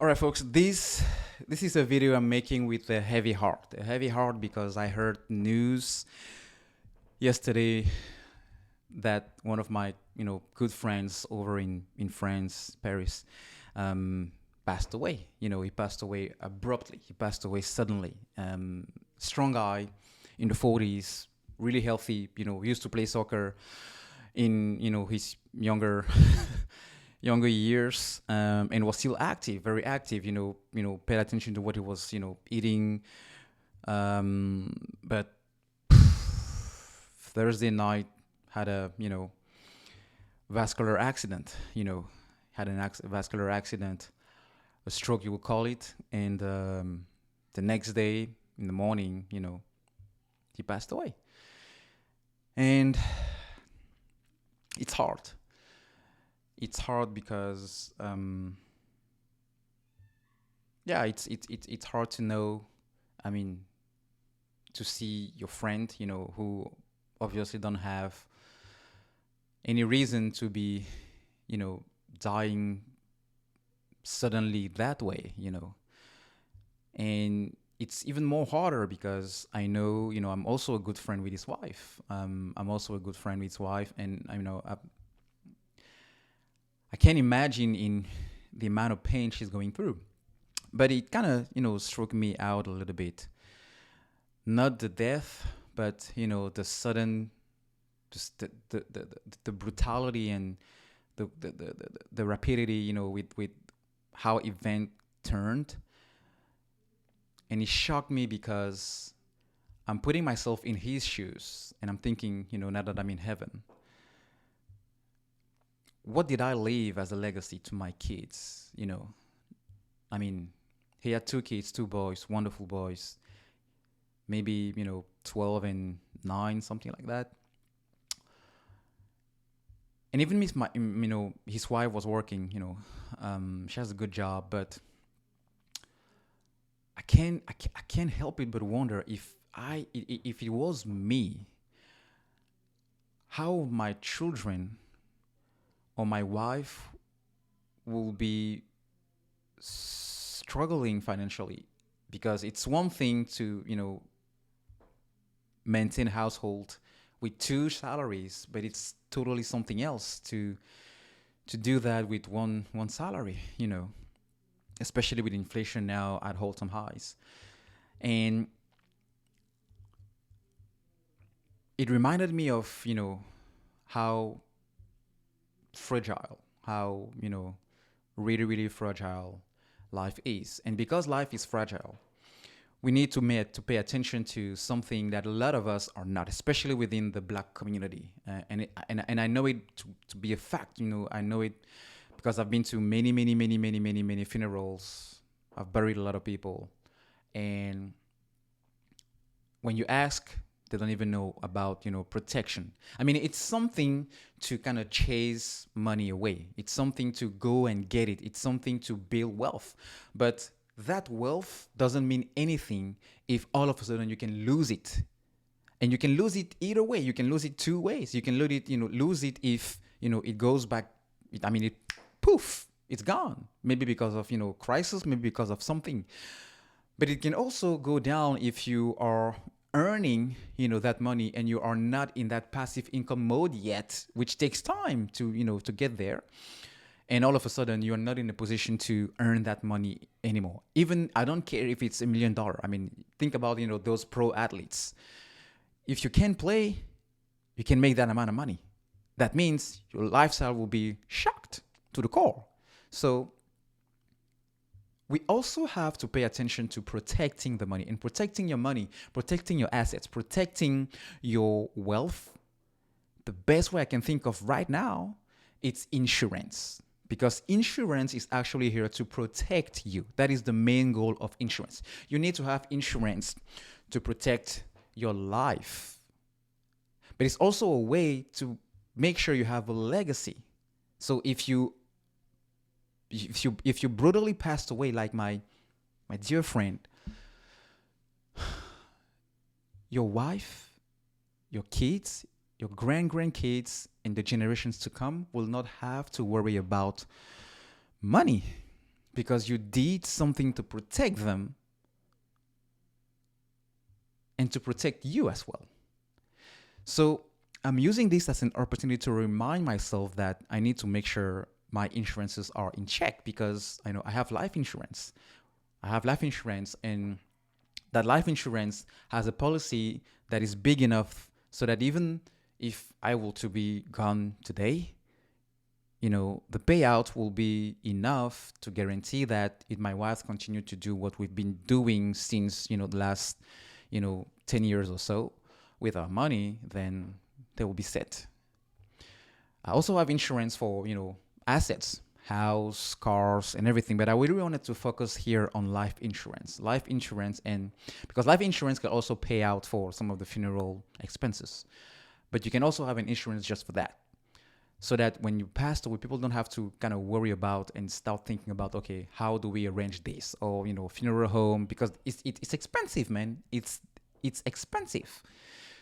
All right, folks. This is a video I'm making with a heavy heart. A heavy heart because I heard news yesterday that one of my good friends over in France, Paris, um, passed away. He passed away abruptly. He passed away suddenly. Strong guy, in the 40s, really healthy. He used to play soccer in his younger years, and was still active, very active. Paid attention to what he was eating. But Thursday night had a vascular accident. Had an vascular accident, a stroke you would call it, and the next day in the morning, he passed away, and it's hard. It's hard because yeah, it's hard to know. I mean, to see your friend, who obviously don't have any reason to be, dying suddenly that way, and it's even more harder because I know, I'm also a good friend with his wife. I'm also a good friend with his wife, and I can't imagine in the amount of pain she's going through. But it kind of, struck me out a little bit. Not the death, but the sudden, just the brutality and the rapidity, with how event turned. And it shocked me because I'm putting myself in his shoes and I'm thinking, now that I'm in heaven, what did I leave as a legacy to my kids? I mean, he had two kids, two boys, wonderful boys, maybe 12 and 9, something like that. And even his wife was working. She has a good job, but I can't help it but wonder if it was me, how my children or my wife will be struggling financially, because it's one thing to maintain a household with two salaries, but it's totally something else to do that with one salary, especially with inflation now at all-time highs. And it reminded me of how fragile, how really really fragile life is. And because life is fragile, we need to pay attention to something that a lot of us are not, especially within the Black community. And I know it to be a fact. I know it because I've been to many funerals. I've buried a lot of people, and when you ask, they don't even know about protection. I mean, it's something to kind of chase money away. It's something to go and get it. It's something to build wealth, but that wealth doesn't mean anything if all of a sudden you can lose it. And you can lose it either way. You can lose it two ways. You can lose it if it goes back. It poof, it's gone. Maybe because of crisis, maybe because of something. But it can also go down if you are earning that money and you are not in that passive income mode yet, which takes time to get there. And all of a sudden you're not in a position to earn that money anymore. Even, I don't care if it's $1 million. I mean, think about those pro athletes. If you can play, you can make that amount of money. That means your lifestyle will be shocked to the core. So we also have to pay attention to protecting the money, and protecting your money, protecting your assets, protecting your wealth. The best way I can think of right now, it's insurance. Because insurance is actually here to protect you. That is the main goal of insurance. You need to have insurance to protect your life. But it's also a way to make sure you have a legacy. So if you brutally passed away, like my dear friend, your wife, your kids, your grandkids, and the generations to come will not have to worry about money, because you did something to protect them and to protect you as well. So I'm using this as an opportunity to remind myself that I need to make sure my insurances are in check, because I know I have life insurance. I have life insurance, and that life insurance has a policy that is big enough so that even if I were to be gone today, the payout will be enough to guarantee that if my wife continue to do what we've been doing since, the last, 10 years or so with our money, then they will be set. I also have insurance for, assets, house, cars, and everything. But I really wanted to focus here on life insurance. Life insurance, and because life insurance can also pay out for some of the funeral expenses. But you can also have an insurance just for that, so that when you pass away, people don't have to kind of worry about and start thinking about, okay, how do we arrange this? Or, funeral home, because it's expensive, man. It's expensive.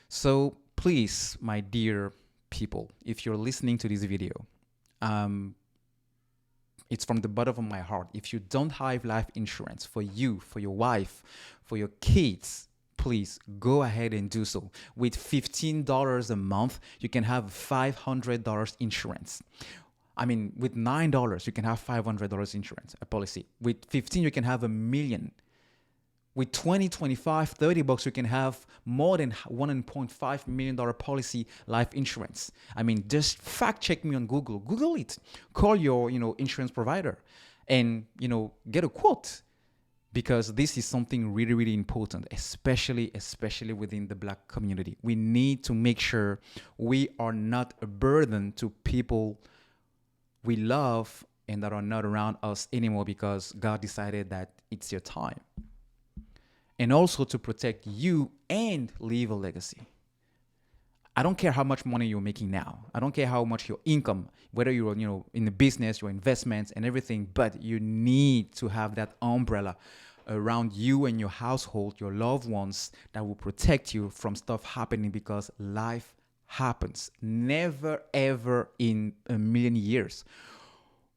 So please, my dear people, if you're listening to this video, it's from the bottom of my heart. If you don't have life insurance for you, for your wife, for your kids, please go ahead and do so. With $15 a month, you can have $500 insurance. I mean, with $9, you can have $500 insurance, a policy. With 15, you can have $1 million. With 20, 25, 30 bucks, you can have more than $1.5 million policy life insurance. I mean, just fact check me on Google. Google it. Call your, insurance provider and, get a quote, because this is something really, really important, especially within the Black community. We need to make sure we are not a burden to people we love and that are not around us anymore, because God decided that it's your time. And also to protect you and leave a legacy. I don't care how much money you're making now. I don't care how much your income, whether you're, in the business, your investments and everything, but you need to have that umbrella around you and your household, your loved ones, that will protect you from stuff happening, because life happens. Never, ever in a million years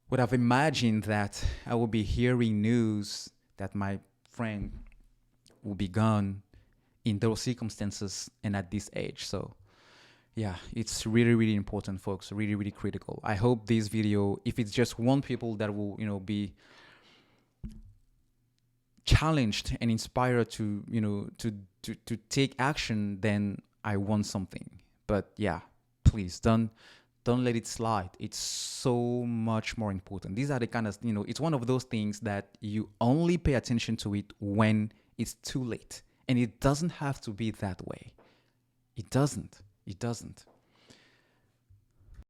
would have imagined that I would be hearing news that my friend will be gone in those circumstances and at this age. So yeah, it's really, really important, folks. Really, really critical. I hope this video, if it's just one people that will, be challenged and inspired to, to take action, then I want something. But yeah, please don't let it slide. It's so much more important. These are the kind of, it's one of those things that you only pay attention to it when it's too late. And it doesn't have to be that way. It doesn't.